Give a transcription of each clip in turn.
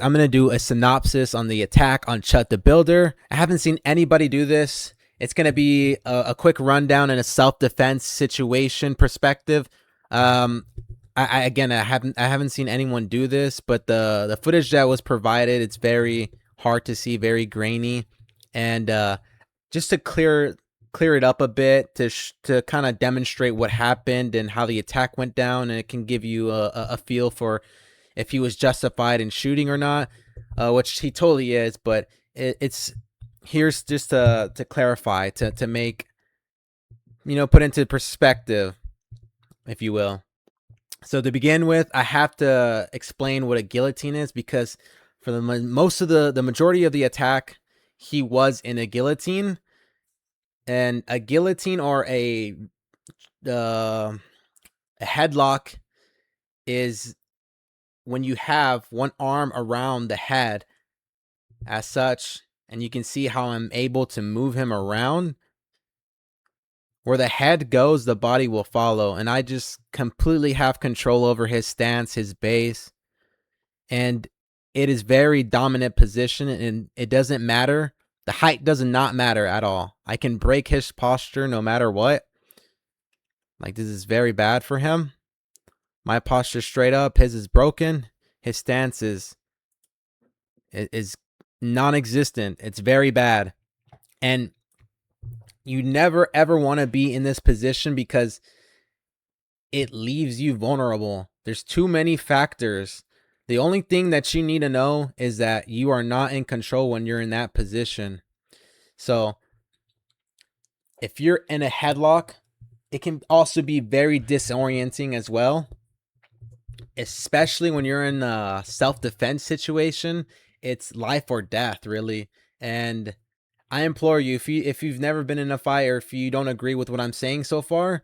I'm going to do a synopsis on the attack on Chud the Builder. I haven't seen anybody do this. It's going to be a quick rundown in a self-defense situation perspective. I haven't seen anyone do this, but the footage that was provided, it's very hard to see, very grainy, and just to clear it up a bit to kind of demonstrate what happened and how the attack went down, and it can give you a feel for if he was justified in shooting or not, which he totally is. But it's here's just to clarify, to make, put into perspective, if you will. So to begin with, I have to explain what a guillotine is, because for the most of the majority of the attack, he was in a guillotine, and a guillotine or a headlock is when you have one arm around the head as such, and you can see how I'm able to move him around. Where the head goes, the body will follow, and I just completely have control over his stance, his base, and it is very dominant position, and it doesn't matter. The height does not matter at all. I can break his posture no matter what. Like, this is very bad for him. My posture straight up, his is broken. His stance is non-existent. It's very bad. And you never ever want to be in this position, because it leaves you vulnerable. There's too many factors. The only thing that you need to know is that you are not in control when you're in that position. So if you're in a headlock, it can also be very disorienting as well, especially when you're in a self-defense situation. It's life or death, really. And I implore you, if you've never been in a fight, or if you don't agree with what I'm saying so far,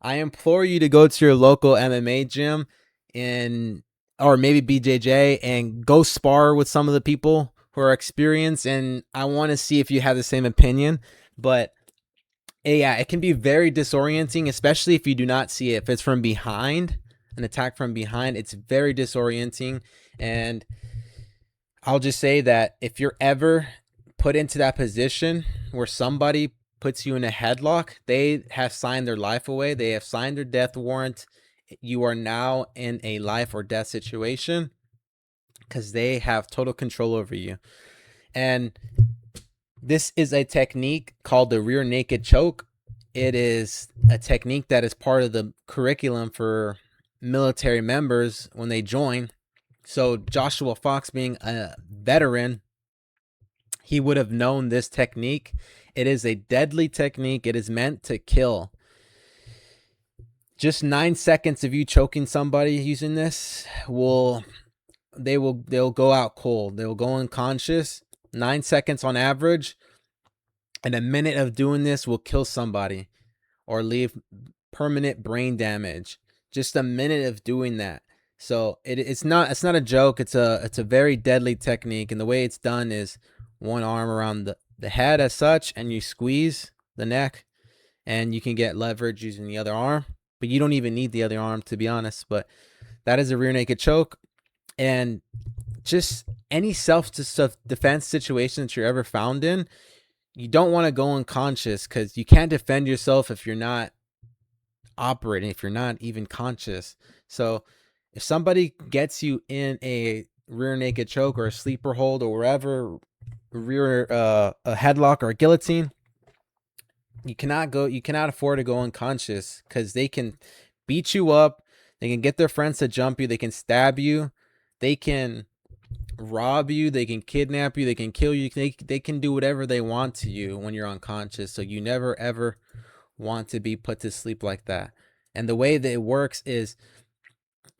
I implore you to go to your local MMA gym or maybe BJJ, and go spar with some of the people who are experienced. And I want to see if you have the same opinion. But yeah, it can be very disorienting, especially if you do not see it. If it's from behind, an attack from behind, it's very disorienting. And I'll just say that if you're ever put into that position where somebody puts you in a headlock, they have signed their life away. They have signed their death warrant. You are now in a life or death situation, because they have total control over you. And this is a technique called the rear naked choke. It is a technique that is part of the curriculum for military members when they join. So Joshua Fox, being a veteran, he would have known this technique. It is a deadly technique. It is meant to kill. Just 9 seconds of you choking somebody using this they'll go out cold. They'll go unconscious. 9 seconds on average, and a minute of doing this will kill somebody or leave permanent brain damage. Just a minute of doing that. So it's not a joke. It's a very deadly technique, and the way it's done is one arm around the head as such, and you squeeze the neck, and you can get leverage using the other arm, but you don't even need the other arm, to be honest. But that is a rear naked choke. And just any self-defense situation that you're ever found in, you don't want to go unconscious, because you can't defend yourself if you're not operating, if you're not even conscious. So if somebody gets you in a rear naked choke or a sleeper hold or wherever, a headlock or a guillotine, you cannot afford to go unconscious, because they can beat you up. They can get their friends to jump you. They can stab you. They can rob you. They can kidnap you. They can kill you. They can do whatever they want to you when you're unconscious. So you never ever want to be put to sleep like that. And the way that it works is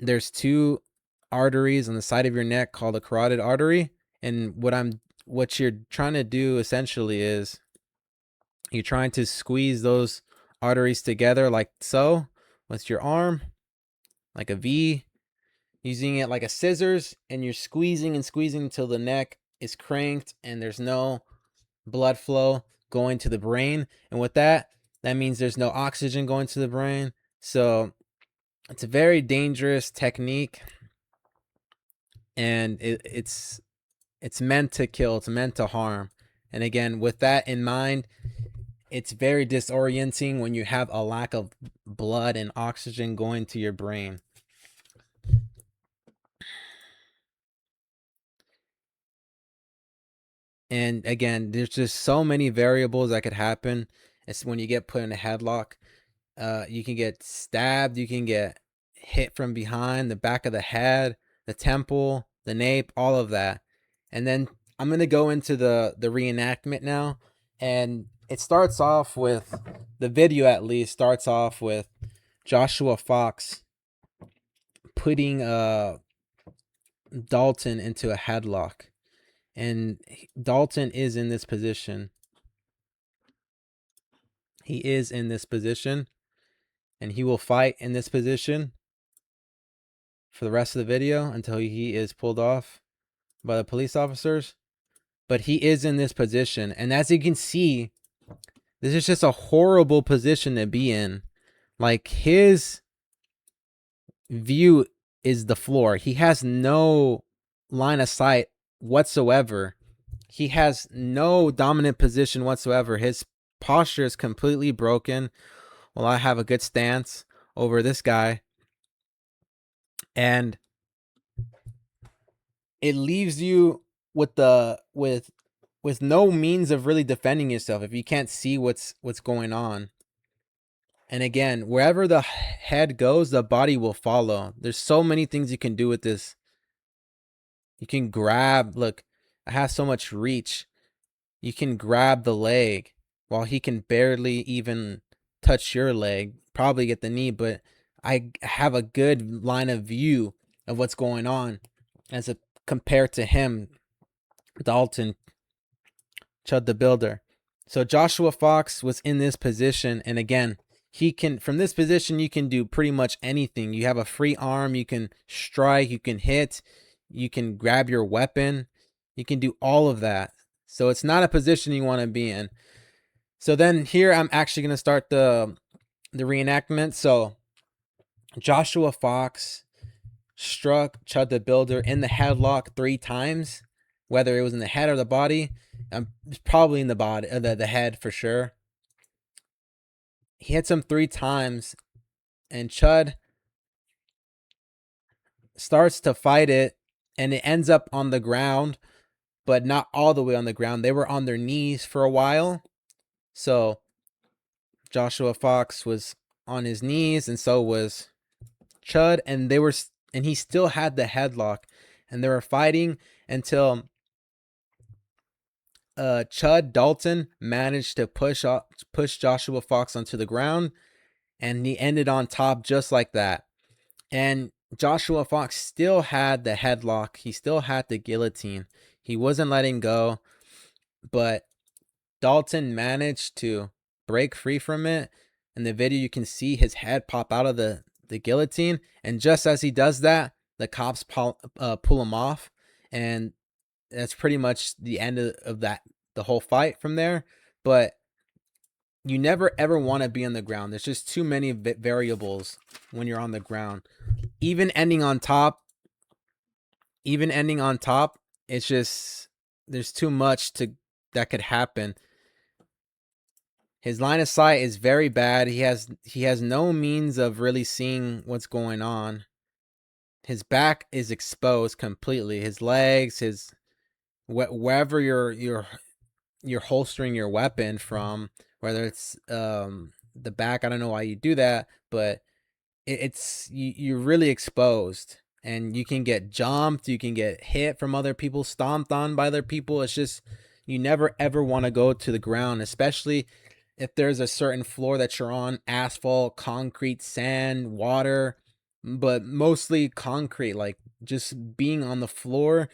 there's 2 arteries on the side of your neck called the carotid artery. And what you're trying to do essentially is you're trying to squeeze those arteries together, like so, with your arm, like a V, using it like a scissors, and you're squeezing and squeezing until the neck is cranked and there's no blood flow going to the brain. And with that means there's no oxygen going to the brain. So it's a very dangerous technique. and it's meant to kill, it's meant to harm. And again, with that in mind, it's very disorienting when you have a lack of blood and oxygen going to your brain. And again, there's just so many variables that could happen. It's when you get put in a headlock. You can get stabbed, you can get hit from behind, the back of the head, the temple, the nape, all of that. And then I'm gonna go into the reenactment now, and it starts off with the video. At least starts off with Joshua Fox putting Dalton into a headlock, and Dalton is in this position. He is in this position, and he will fight in this position for the rest of the video until he is pulled off by the police officers. But he is in this position, and as you can see, this is just a horrible position to be in. Like, his view is the floor. He has no line of sight whatsoever. He has no dominant position whatsoever. His posture is completely broken. Well, I have a good stance over this guy, and it leaves you with no means of really defending yourself if you can't see what's going on. And again, wherever the head goes, the body will follow. There's so many things you can do with this. You can grab, look, I have so much reach. You can grab the leg while he can barely even touch your leg, probably get the knee, but I have a good line of view of what's going on as compared to him, Dalton, Chud the Builder. So Joshua Fox was in this position, and again, he can, from this position, you can do pretty much anything. You have a free arm, you can strike, you can hit, you can grab your weapon, you can do all of that. So it's not a position you want to be in. So then here I'm actually going to start the reenactment. So Joshua Fox struck Chud the Builder in the headlock 3 times, whether it was in the head or the body. It's probably in the body, the head for sure. He hits him 3 times, and Chud starts to fight it, and it ends up on the ground, but not all the way on the ground. They were on their knees for a while. So Joshua Fox was on his knees, and so was Chud, and he still had the headlock, and they were fighting until Chud Dalton managed to push Joshua Fox onto the ground, and he ended on top just like that. And Joshua Fox still had the headlock. He still had the guillotine. He wasn't letting go, but Dalton managed to break free from it. In the video, you can see his head pop out of the guillotine, and just as he does that, the cops pull him off, and that's pretty much the end of that, the whole fight from there. But you never ever want to be on the ground. There's just too many variables when you're on the ground. Even ending on top, it's just, there's too much that could happen. His line of sight is very bad. He has no means of really seeing what's going on. His back is exposed completely. His legs, wherever you're holstering your weapon from, whether it's the back, I don't know why you do that, but it's you're really exposed, and you can get jumped, you can get hit from other people, stomped on by other people. It's just, you never ever want to go to the ground, especially if there's a certain floor that you're on, asphalt, concrete, sand, water, but mostly concrete. Like, just being on the floor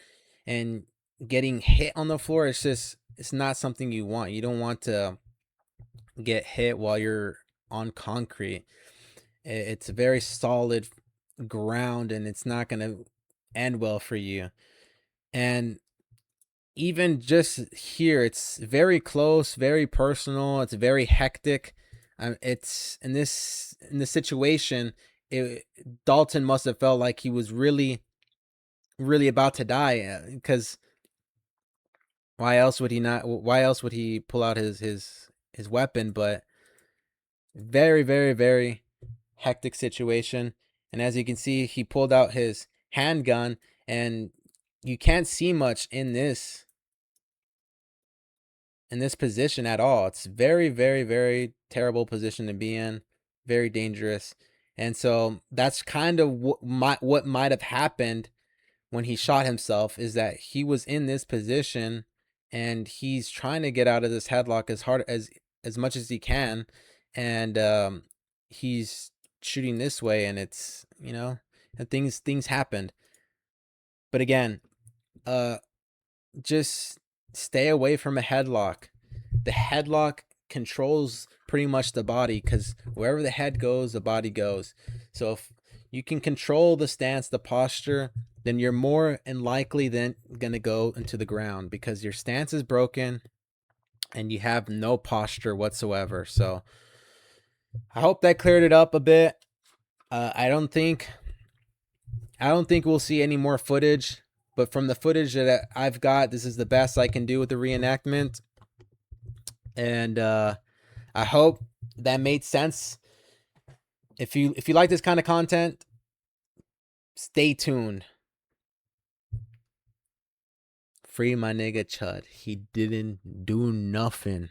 and getting hit on the floor, it's not something you want. You don't want to get hit while you're on concrete. It's a very solid ground, and it's not going to end well for you. And even just here, it's very close, very personal. It's very hectic. It's in this situation, Dalton must have felt like he was really really about to die, because why else would he not? Why else would he pull out his weapon? But very, very, very hectic situation. And as you can see, he pulled out his handgun, and you can't see much in this position at all. It's very, very, very terrible position to be in. Very dangerous. And so that's kind of what might have happened when he shot himself, is that he was in this position and he's trying to get out of this headlock as much as he can, and he's shooting this way, and it's, and things happened. But again, uh just stay away from a headlock. The headlock controls pretty much the body, because wherever the head goes, the body goes. So if you can control the stance, the posture, then you're more than likely than gonna go into the ground, because your stance is broken and you have no posture whatsoever. So I hope that cleared it up a bit. I don't think we'll see any more footage, but from the footage that I've got, this is the best I can do with the reenactment. And I hope that made sense. If you like this kind of content, stay tuned. Free my nigga Chud. He didn't do nothing.